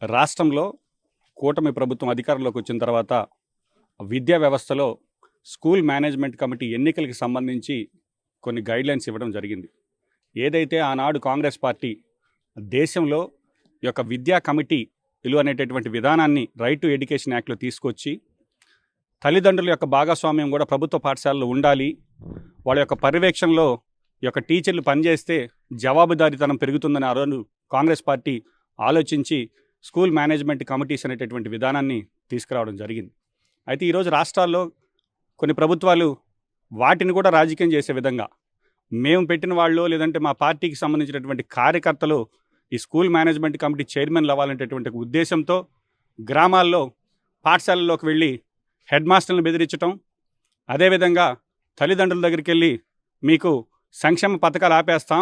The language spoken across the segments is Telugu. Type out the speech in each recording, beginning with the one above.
రాష్ట్రంలో కూటమి ప్రభుత్వం అధికారంలోకి వచ్చిన తర్వాత విద్యా వ్యవస్థలో స్కూల్ మేనేజ్మెంట్ కమిటీ ఎన్నికలకు సంబంధించి కొన్ని గైడ్లైన్స్ ఇవ్వడం జరిగింది. ఏదైతే ఆనాడు కాంగ్రెస్ పార్టీ దేశంలో ఈ యొక్క విద్యా కమిటీలు అనేటటువంటి విధానాన్ని రైట్ టు ఎడ్యుకేషన్ యాక్ట్లో తీసుకొచ్చి తల్లిదండ్రుల యొక్క భాగస్వామ్యం కూడా ప్రభుత్వ పాఠశాలలో ఉండాలి, వాళ్ళ యొక్క పర్యవేక్షణలో ఈ యొక్క టీచర్లు పనిచేస్తే జవాబుదారీతనం పెరుగుతుందని ఆ రోజు కాంగ్రెస్ పార్టీ ఆలోచించి స్కూల్ మేనేజ్మెంట్ కమిటీస్ అనేటటువంటి విధానాన్ని తీసుకురావడం జరిగింది. అయితే ఈరోజు రాష్ట్రాల్లో కొన్ని ప్రభుత్వాలు వాటిని కూడా రాజకీయం చేసే విధంగా మేము పెట్టిన వాళ్ళు లేదంటే మా పార్టీకి సంబంధించినటువంటి కార్యకర్తలు ఈ స్కూల్ మేనేజ్మెంట్ కమిటీ చైర్మన్లు అవ్వాలనేటటువంటి ఉద్దేశంతో గ్రామాల్లో పాఠశాలల్లోకి వెళ్ళి హెడ్ మాస్టర్లను బెదిరించడం, అదేవిధంగా తల్లిదండ్రుల దగ్గరికి వెళ్ళి మీకు సంక్షేమ పథకాలు ఆపేస్తాం,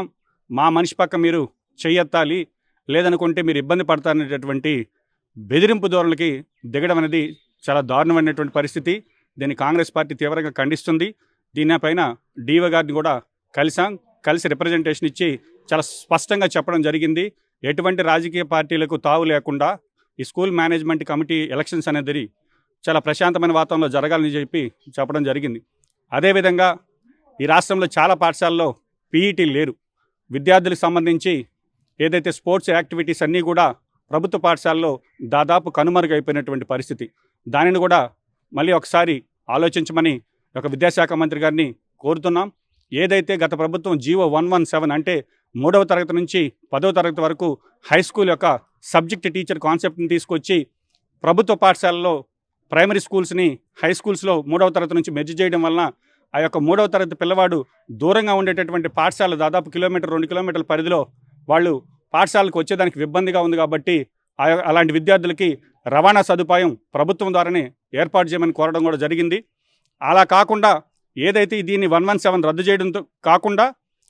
మా మనిషి పక్క మీరు చెయ్యెత్తాలి, లేదనుకుంటే మీరు ఇబ్బంది పడతారనేటటువంటి బెదిరింపు ధోరణులకి దిగడం అనేది చాలా దారుణమైనటువంటి పరిస్థితి. దీన్ని కాంగ్రెస్ పార్టీ తీవ్రంగా ఖండిస్తుంది. దీనిపైన డీఓ గారిని కూడా కలిసి రిప్రజెంటేషన్ ఇచ్చి చాలా స్పష్టంగా చెప్పడం జరిగింది. ఎటువంటి రాజకీయ పార్టీలకు తావు లేకుండా ఈ స్కూల్ మేనేజ్మెంట్ కమిటీ ఎలక్షన్స్ అనేది చాలా ప్రశాంతమైన వాతావరణంలో జరగాలని చెప్పడం జరిగింది. అదేవిధంగా ఈ రాష్ట్రంలో చాలా పాఠశాలలో పీఈటీలు లేరు. విద్యార్థులకు సంబంధించి ఏదైతే స్పోర్ట్స్ యాక్టివిటీస్ అన్నీ కూడా ప్రభుత్వ పాఠశాలలో దాదాపు కనుమరుగైపోయినటువంటి పరిస్థితి. దానిని కూడా మళ్ళీ ఒకసారి ఆలోచించమని ఒక విద్యాశాఖ మంత్రి గారిని కోరుతున్నాం. ఏదైతే గత ప్రభుత్వం జీవో 117 అంటే 3వ తరగతి నుంచి 10వ తరగతి వరకు హై స్కూల్ యొక్క సబ్జెక్ట్ టీచర్ కాన్సెప్ట్ని తీసుకొచ్చి ప్రభుత్వ పాఠశాలలో ప్రైమరీ స్కూల్స్ని హై స్కూల్స్లో 3వ తరగతి నుంచి మెర్జ్ చేయడం వలన ఆ యొక్క 3వ తరగతి పిల్లవాడు దూరంగా ఉండేటటువంటి పాఠశాల దాదాపు 2 కిలోమీటర్ల పరిధిలో వాళ్ళు పాఠశాలకు వచ్చేదానికి ఇబ్బందిగా ఉంది. కాబట్టి అలాంటి విద్యార్థులకి రవాణా సదుపాయం ప్రభుత్వం ద్వారానే ఏర్పాటు చేయమని కోరడం కూడా జరిగింది. అలా కాకుండా ఏదైతే దీన్ని 117 రద్దు చేయడంతో కాకుండా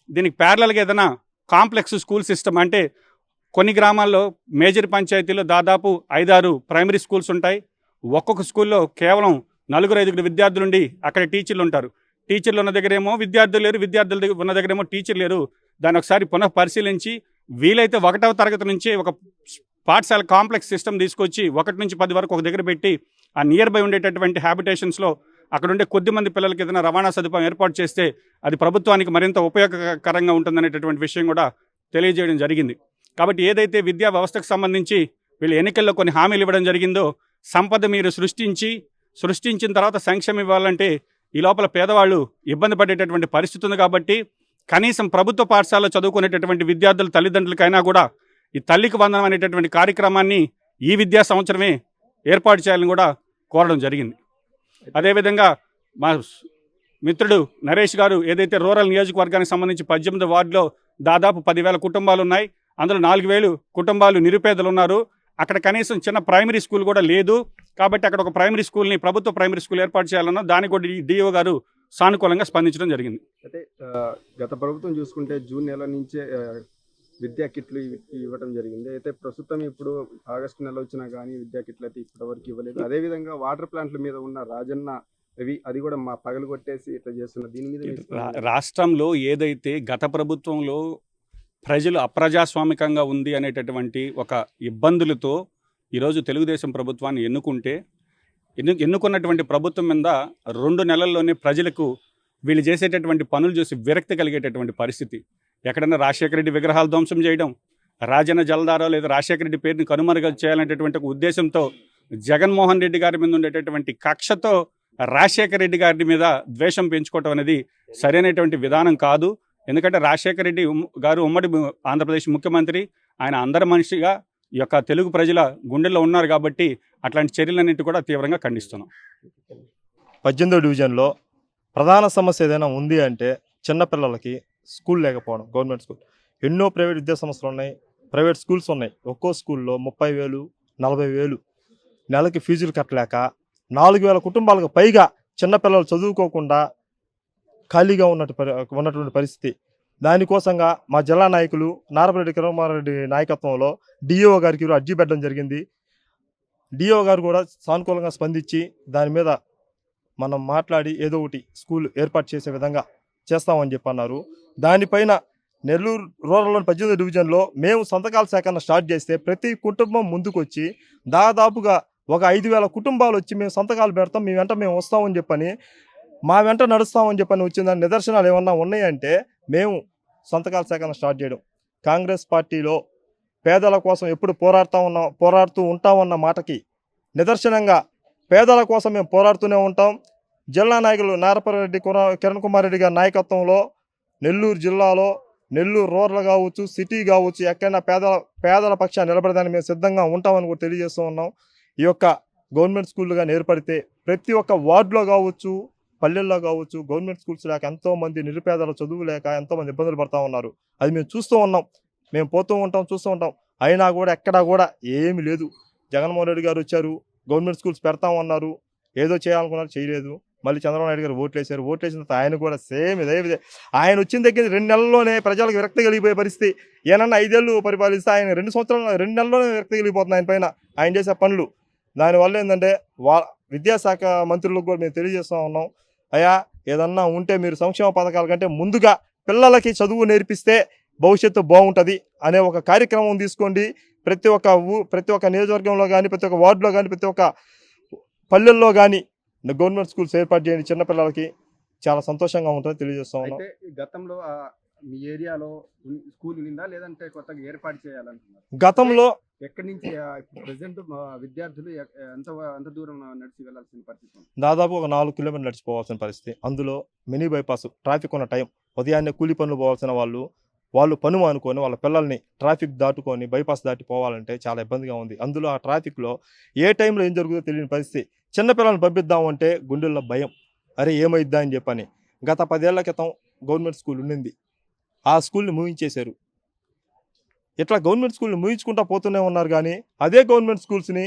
దీనికి ప్యారలల్గా ఏదైనా కాంప్లెక్స్ స్కూల్ సిస్టమ్ అంటే కొన్ని గ్రామాల్లో మేజర్ పంచాయతీలో దాదాపు 5-6 ప్రైమరీ స్కూల్స్ ఉంటాయి. ఒక్కొక్క స్కూల్లో కేవలం 4-5 విద్యార్థులు ఉండి అక్కడ టీచర్లు ఉంటారు. టీచర్లు ఉన్న దగ్గరేమో విద్యార్థులు లేరు, విద్యార్థులు ఉన్న దగ్గరేమో టీచర్లు లేరు. దాన్ని ఒకసారి పునః పరిశీలించి వీలైతే 1వ తరగతి నుంచి ఒక పాఠశాల కాంప్లెక్స్ సిస్టమ్ తీసుకొచ్చి 1 నుంచి 10 వరకు ఒక దగ్గర పెట్టి ఆ నియర్ బై ఉండేటటువంటి హ్యాబిటేషన్స్లో అక్కడ ఉండే కొద్దిమంది పిల్లలకి ఏదైనా రవాణా సదుపాయం ఏర్పాటు చేస్తే అది ప్రభుత్వానికి మరింత ఉపయోగకరంగా ఉంటుందనేటటువంటి విషయం కూడా తెలియజేయడం జరిగింది. కాబట్టి ఏదైతే విద్యా వ్యవస్థకు సంబంధించి వీళ్ళు ఎన్నికల్లో కొన్ని హామీలు ఇవ్వడం జరిగిందో, సంపద మీరు సృష్టించిన తర్వాత సంక్షేమం ఇవ్వాలంటే ఈ లోపల పేదవాళ్ళు ఇబ్బంది పడేటటువంటి పరిస్థితి ఉంది. కాబట్టి కనీసం ప్రభుత్వ పాఠశాలలో చదువుకునేటటువంటి విద్యార్థుల తల్లిదండ్రులకైనా కూడా ఈ తల్లికి వందనం అనేటటువంటి కార్యక్రమాన్ని ఈ విద్యా సంవత్సరమే ఏర్పాటు చేయాలని కూడా కోరడం జరిగింది. అదేవిధంగా మా మిత్రుడు నరేష్ గారు ఏదైతే రూరల్ నియోజకవర్గానికి సంబంధించి 18వ వార్డులో దాదాపు 10,000 కుటుంబాలు ఉన్నాయి. అందులో 4,000 కుటుంబాలు నిరుపేదలు ఉన్నారు. అక్కడ కనీసం చిన్న ప్రైమరీ స్కూల్ కూడా లేదు. కాబట్టి అక్కడ ఒక ప్రైమరీ స్కూల్ని ప్రభుత్వ ప్రైమరీ స్కూల్ ఏర్పాటు చేయాలన్నా దానికి కూడా డిఓ గారు సానుకూలంగా స్పందించడం జరిగింది. అయితే గత ప్రభుత్వం చూసుకుంటే జూన్ నెల నుంచే విద్యా కిట్లు ఇవ్వడం జరిగింది. అయితే ప్రస్తుతం ఇప్పుడు ఆగస్టు నెల వచ్చినా కానీ విద్యా కిట్లు అయితే ఇప్పటివరకు ఇవ్వలేదు. అదేవిధంగా వాటర్ ప్లాంట్ల మీద ఉన్న రాజన్న అది కూడా మా పగలు కొట్టేసి ఇట్లా చేస్తున్నారు. దీని మీద రాష్ట్రంలో ఏదైతే గత ప్రభుత్వంలో ప్రజలు అప్రజాస్వామికంగా ఉంది అనేటటువంటి ఒక ఇబ్బందులతో ఈరోజు తెలుగుదేశం ప్రభుత్వాన్ని ఎన్నుకున్నటువంటి ప్రభుత్వం మీద 2 నెలల్లోనే ప్రజలకు వీళ్ళు చేసేటటువంటి పనులు చూసి విరక్తి కలిగేటటువంటి పరిస్థితి. ఎక్కడైనా రాజశేఖర రెడ్డి విగ్రహాలు ధ్వంసం చేయడం, రాజన్న జలధార లేదా రాజశేఖర రెడ్డి పేరుని కనుమరుగు చేయాలనేటటువంటి ఒక ఉద్దేశంతో జగన్మోహన్ రెడ్డి గారి మీద ఉండేటటువంటి కక్షతో రాజశేఖర రెడ్డి గారి మీద ద్వేషం పెంచుకోవటం అనేది సరైనటువంటి విధానం కాదు. ఎందుకంటే రాజశేఖర రెడ్డి గారు ఉమ్మడి ఆంధ్రప్రదేశ్ ముఖ్యమంత్రి, ఆయన అందరి మనిషిగా ఈ యొక్క తెలుగు ప్రజల గుండెల్లో ఉన్నారు. కాబట్టి అట్లాంటి చర్యలన్నింటి కూడా తీవ్రంగా ఖండిస్తున్నాం. 18వ డివిజన్లో ప్రధాన సమస్య ఏదైనా ఉంది అంటే చిన్నపిల్లలకి స్కూల్ లేకపోవడం. గవర్నమెంట్ స్కూల్ ఎన్నో ప్రైవేట్ విద్యా సంస్థలు ఉన్నాయి, ప్రైవేట్ స్కూల్స్ ఉన్నాయి. ఒక్కో స్కూల్లో 30,000, 40,000 నెలకి ఫీజులు కట్టలేక 4,000 కుటుంబాలకు పైగా చిన్నపిల్లలు చదువుకోకుండా ఖాళీగా ఉన్నటువంటి పరిస్థితి. దానికోసంగా మా జిల్లా నాయకులు నారపరెడ్డి కిరణకుమారెడ్డి నాయకత్వంలో డిఓ గారికి అర్జీ పెట్టడం జరిగింది. డిఓ గారు కూడా సానుకూలంగా స్పందించి దాని మీద మనం మాట్లాడి ఏదో ఒకటి స్కూల్ ఏర్పాటు చేసే విధంగా చేస్తామని చెప్పన్నారు. దానిపైన నెల్లూరు రూరల్లోని 18వ డివిజన్లో మేము సంతకాల సేకరణ స్టార్ట్ చేస్తే ప్రతి కుటుంబం ముందుకొచ్చి దాదాపుగా ఒక 5,000 కుటుంబాలు వచ్చి మేము సంతకాలు పెడతాం, మీ వెంట మేము వస్తామని చెప్పని, మా వెంట నడుస్తామని చెప్పని వచ్చిందని నిదర్శనాలు ఏమన్నా ఉన్నాయంటే మేము సంతకాల సేకరణ స్టార్ట్ చేయడం. కాంగ్రెస్ పార్టీలో పేదల కోసం ఎప్పుడు పోరాడుతూ ఉంటామన్న మాటకి నిదర్శనంగా పేదల కోసం మేము పోరాడుతూనే ఉంటాం. జిల్లా నాయకులు నారపరెడ్డి కిరణ్ కుమార్ రెడ్డి గారి నాయకత్వంలో నెల్లూరు జిల్లాలో నెల్లూరు రూరల్ కావచ్చు, సిటీ కావచ్చు, ఎక్కడైనా పేదల పక్షాన్ని నిలబడడానికి మేము సిద్ధంగా ఉంటామని కూడా తెలియజేస్తూ ఉన్నాం. ఈ యొక్క గవర్నమెంట్ స్కూళ్ళుగా ఏర్పడితే ప్రతి ఒక్క వార్డులో కావచ్చు, పల్లెల్లో కావచ్చు గవర్నమెంట్ స్కూల్స్ లేక ఎంతోమంది నిరుపేదలు చదువు లేక ఎంతోమంది ఇబ్బందులు పడుతూ ఉన్నారు. అది మేము చూస్తూ ఉన్నాం, మేము పోతూ ఉంటాం, చూస్తూ ఉంటాం. అయినా కూడా ఎక్కడా కూడా ఏమీ లేదు. జగన్మోహన్ రెడ్డి గారు వచ్చారు, గవర్నమెంట్ స్కూల్స్ పెడతామన్నారు, ఏదో చేయాలనుకున్నారు, చేయలేదు. మళ్ళీ చంద్రబాబు నాయుడు గారు ఓట్లేశారు, ఓట్లేసిన తర్వాత ఆయన కూడా సేమ్ ఇదే ఆయన వచ్చిన దగ్గర 2 నెలల్లోనే ప్రజలకు విరక్తి కలిగిపోయే పరిస్థితి. ఏమన్నా 5 ఏళ్ళు పరిపాలిస్తే ఆయన 2 సంవత్సరాలు 2 నెలల్లోనే విరక్తి కలిగిపోతుంది ఆయన పైన, ఆయన చేసే పనులు. దానివల్ల ఏంటంటే విద్యాశాఖ మంత్రులకు కూడా మేము తెలియజేస్తూ ఉన్నాం, అయ్యా ఏదన్నా ఉంటే మీరు సంక్షేమ పథకాల కంటే ముందుగా పిల్లలకి చదువు నేర్పిస్తే భవిష్యత్తు బాగుంటుంది అనే ఒక కార్యక్రమం తీసుకోండి. ప్రతి ఒక్క నియోజకవర్గంలో కానీ, ప్రతి ఒక్క వార్డులో కానీ, ప్రతి ఒక్క పల్లెల్లో కానీ గవర్నమెంట్ స్కూల్స్ ఏర్పాటు చేయండి. చిన్నపిల్లలకి చాలా సంతోషంగా ఉంటుంది తెలియజేస్తా ఉన్నాం. అయితే ఈ గతంలో మీ ఏరియాలో స్కూల్ ఉందా లేదంటే కొత్తగా ఏర్పాటు చేయాలనుకున్నారు? గతంలో ఎక్కడి నుంచి ప్రెసెంట్ విద్యార్థులు ఎంత దూరం నడిచి వెళ్ళాల్సిన పరిస్థితి ఉంది? దాదాపు ఒక 4 కిలోమీటర్లు నడిచిపోవాల్సిన పరిస్థితి. అందులో మినీ బైపాస్ ట్రాఫిక్ ఉన్న టైం, ఉదయాన్నే కూలి పనులు పోవాల్సిన వాళ్ళు పని అనుకొని వాళ్ళ పిల్లల్ని ట్రాఫిక్ దాటుకొని బైపాస్ దాటి పోవాలంటే చాలా ఇబ్బందిగా ఉంది. అందులో ఆ ట్రాఫిక్లో ఏ టైంలో ఏం జరుగుతుందో తెలియని పరిస్థితి. చిన్నపిల్లల్ని పంపిద్దామంటే గుండెల్లో భయం, అరే ఏమైద్దా అని చెప్పని. గత 10 ఏళ్ల క్రితం గవర్నమెంట్ స్కూల్ ఉండింది, ఆ స్కూల్ని మూయించేశారు. ఇట్లా గవర్నమెంట్ స్కూల్ని మూయించుకుంటా పోతూనే ఉన్నారు. కానీ అదే గవర్నమెంట్ స్కూల్స్ని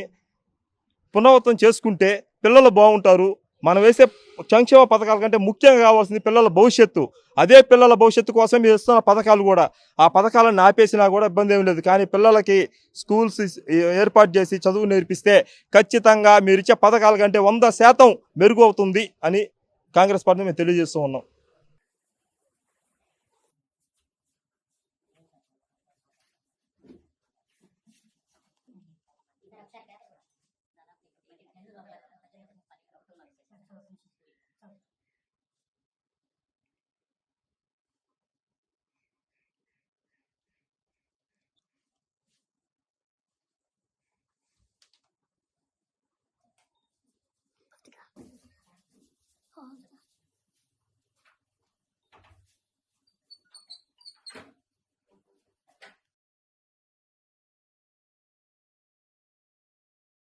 పునరావృతం చేసుకుంటే పిల్లలు బాగుంటారు. మనం వేసే సంక్షేమ పథకాల కంటే ముఖ్యంగా కావాల్సింది పిల్లల భవిష్యత్తు. అదే పిల్లల భవిష్యత్తు కోసం మీరు ఇస్తున్న పథకాలు కూడా, ఆ పథకాలను ఆపేసినా కూడా ఇబ్బంది ఏమి లేదు. కానీ పిల్లలకి స్కూల్స్ ఏర్పాటు చేసి చదువు నేర్పిస్తే ఖచ్చితంగా మీరు ఇచ్చే పథకాల కంటే 100% మెరుగు అవుతుంది అని కాంగ్రెస్ పార్టీ మేము తెలియజేస్తూ ఉన్నాం.